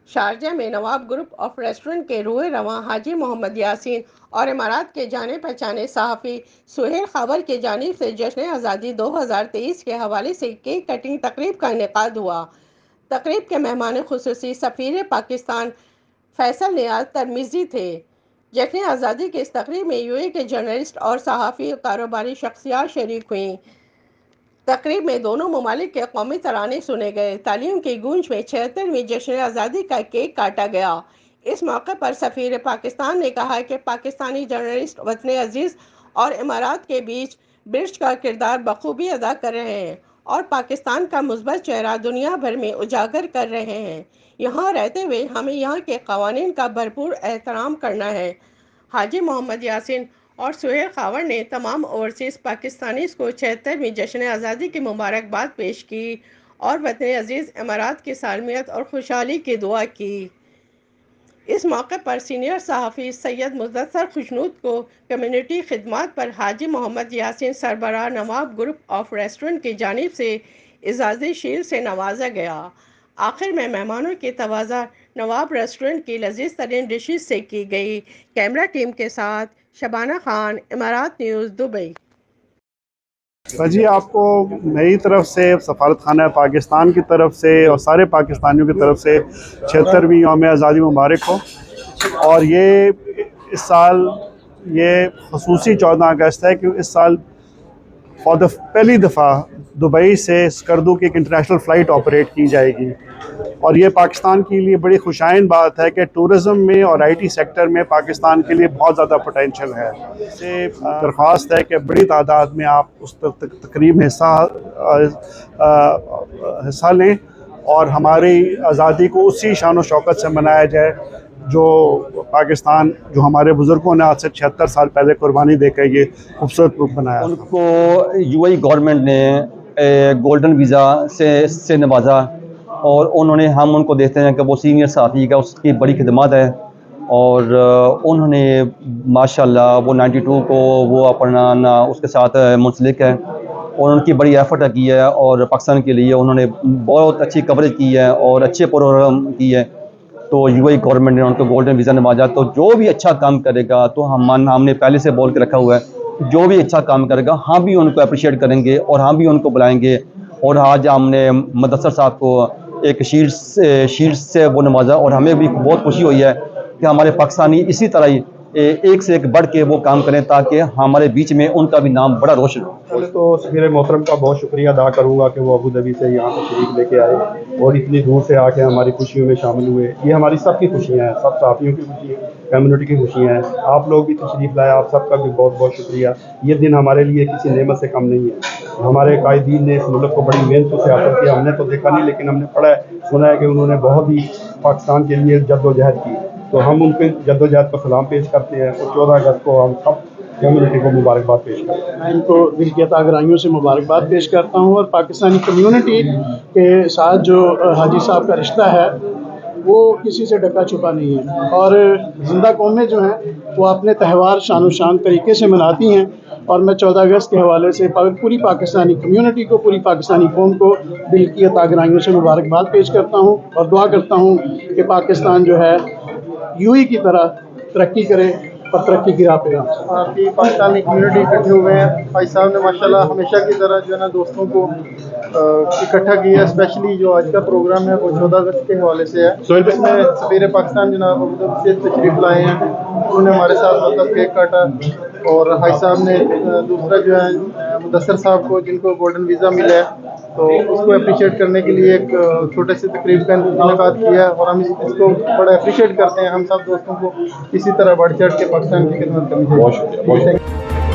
Sharjah میں نواب group of restaurant کے روئے رواں حاجی محمد یاسین اور امارات کے جانے پہچانے صحافی سہیل خاور کی جانب سے جشن آزادی 2023 کے حوالے سے کیک کٹنگ تقریب کا انعقاد ہوا۔ تقریب کے مہمان خصوصی سفیر پاکستان فیصل نیاز ترمیزی تھے۔ جشن آزادی کی اس تقریب میں UAE کے جرنلسٹ اور صحافی کاروباری شخصیات شریک ہوئیں۔ تقریب میں دونوں ممالک کے قومی ترانے سنے گئے۔ تالیوں کی گونج میں 76ویں جشن آزادی کا کیک کاٹا گیا۔ اس موقع پر سفیر پاکستان نے کہا کہ پاکستانی جرنلسٹ وطن عزیز اور امارات کے بیچ برج کا کردار بخوبی ادا کر رہے ہیں اور پاکستان کا مثبت چہرہ دنیا بھر میں اجاگر کر رہے ہیں۔ یہاں رہتے ہوئے ہمیں یہاں کے قوانین کا بھرپور احترام کرنا ہے۔ حاجی محمد یاسین اور سہیل خاور نے تمام اوورسیز پاکستانیز کو 76ویں جشن آزادی کی مبارکباد پیش کی اور وطن عزیز امارات کی سالمیت اور خوشحالی کی دعا کی۔ اس موقع پر سینئر صحافی سید مدثر خوشنود کو کمیونٹی خدمات پر حاجی محمد یاسین سربراہ نواب گروپ آف ریسٹورنٹ کی جانب سے اعزازی شیل سے نوازا گیا۔ آخر میں مہمانوں کی تواضع نواب ریسٹورنٹ کی لذیذ ترین ڈشز سے کی گئی۔ کیمرہ ٹیم کے ساتھ شبانہ خان، امارات نیوز، دبئی۔ جی، آپ کو میری طرف سے، سفارت خانہ پاکستان کی طرف سے اور سارے پاکستانیوں کی طرف سے 76ویں یوم آزادی مبارک ہو۔ اور یہ اس سال یہ خصوصی 14 اگست ہے کہ اس سال پہلی دفعہ دبئی سے اسکردو کی ایک انٹرنیشنل فلائٹ آپریٹ کی جائے گی، اور یہ پاکستان کے لیے بڑی خوشائن بات ہے کہ ٹورزم میں اور IT سیکٹر میں پاکستان کے لیے بہت زیادہ پوٹینشل ہے۔ سے درخواست ہے کہ بڑی تعداد میں آپ اس تقریب میں حصہ لیں اور ہماری آزادی کو اسی شان و شوکت سے منایا جائے جو پاکستان، جو ہمارے بزرگوں نے آج سے 76 سال پہلے قربانی دے کے یہ خوبصورت ملک بنایا۔ ان کو UAE گورنمنٹ نے گولڈن ویزا سے نوازا، اور ہم ان کو دیکھتے ہیں کہ وہ سینئر صحافی کا اس کی بڑی خدمات ہے، اور انہوں نے ماشاءاللہ وہ 92 کو وہ اپنا اس کے ساتھ منسلک ہے، اور ان کی بڑی ایفرٹ کی ہے، اور پاکستان کے لیے انہوں نے بہت اچھی کوریج کی ہے اور اچھے پروگرام کی ہے۔ تو UAE گورنمنٹ نے ان کو گولڈن ویزا نوازا۔ تو جو بھی اچھا کام کرے گا، تو ہم نے پہلے سے بول کے رکھا ہوا ہے، جو بھی اچھا کام کرے گا ہم بھی ان کو اپریشیٹ کریں گے اور ہم بھی ان کو بلائیں گے۔ اور آج ہم نے مدثر صاحب کو ایک شیلڈ سے وہ نوازا، اور ہمیں بھی بہت خوشی ہوئی ہے کہ ہمارے پاکستانی اسی طرح ہی ایک سے ایک بڑھ کے وہ کام کریں تاکہ ہمارے بیچ میں ان کا بھی نام بڑا روشن ہو۔ پہلے تو سفیر محترم کا بہت شکریہ ادا کروں گا کہ وہ ابوظہبی سے یہاں تشریف لے کے آئے اور اتنی دور سے آ کے ہماری خوشیوں میں شامل ہوئے۔ یہ ہماری سب کی خوشیاں ہیں، سب صحافیوں کی خوشی، کمیونٹی کی خوشیاں ہیں۔ آپ لوگ بھی تشریف لائے، آپ سب کا بھی بہت بہت شکریہ۔ یہ دن ہمارے لیے کسی نعمت سے کم نہیں ہے۔ ہمارے قائدین نے اس ملک کو بڑی محنتوں سے حاصل کیا۔ ہم نے تو دیکھا نہیں، لیکن ہم نے پڑھا ہے، سنا ہے کہ انہوں نے بہت ہی پاکستان کے لیے جد و جہد کی، تو ہم ان کے جد و جہد کو سلام پیش کرتے ہیں، اور 14 اگست کو ہم سب کمیونٹی کو مبارکباد پیش کرتے ہیں۔ میں ان کو دل کی عطا گرائیوں سے مبارکباد پیش کرتا ہوں، اور پاکستانی کمیونٹی کے ساتھ جو حاجی صاحب کا رشتہ ہے وہ کسی سے ڈکا چھپا نہیں ہے، اور زندہ قومیں جو ہیں وہ اپنے تہوار شان و شان طریقے سے مناتی ہیں، اور میں 14 اگست کے حوالے سے پوری پاکستانی کمیونٹی کو، پوری پاکستانی قوم کو دل کی عطا گرائیوں سے مبارکباد پیش کرتا ہوں، اور دعا کرتا ہوں کہ پاکستان جو ہے UAE کی طرح ترقی کرے اور ترقی کی راہ پہ آپ کی پاکستانی کمیونٹی اکٹھے ہوئے ہیں۔ بھائی صاحب نے ماشاءاللہ ہمیشہ کی طرح جو ہے نا دوستوں کو اکٹھا کیا ہے۔ اسپیشلی جو آج کا پروگرام ہے وہ 14 اگست کے حوالے سے ہے، جس میں سفیر پاکستان جناب ابوظہبی سے تشریف لائے ہیں، انہوں نے ہمارے ساتھ مطلب کیک کاٹا، اور بھائی صاحب نے دوسرا جو ہے مدثر صاحب کو جن کو گولڈن ویزا ملا ہے، تو اس کو اپریشیٹ کرنے کے لیے ایک چھوٹے سے تقریب کا انعقاد کیا ہے، اور ہم اس کو بڑا اپریشیٹ کرتے ہیں۔ ہم سب دوستوں کو اسی طرح بڑھ چڑھ کے پاکستان کی خدمت کرنی چاہیے۔ بہت شکریہ۔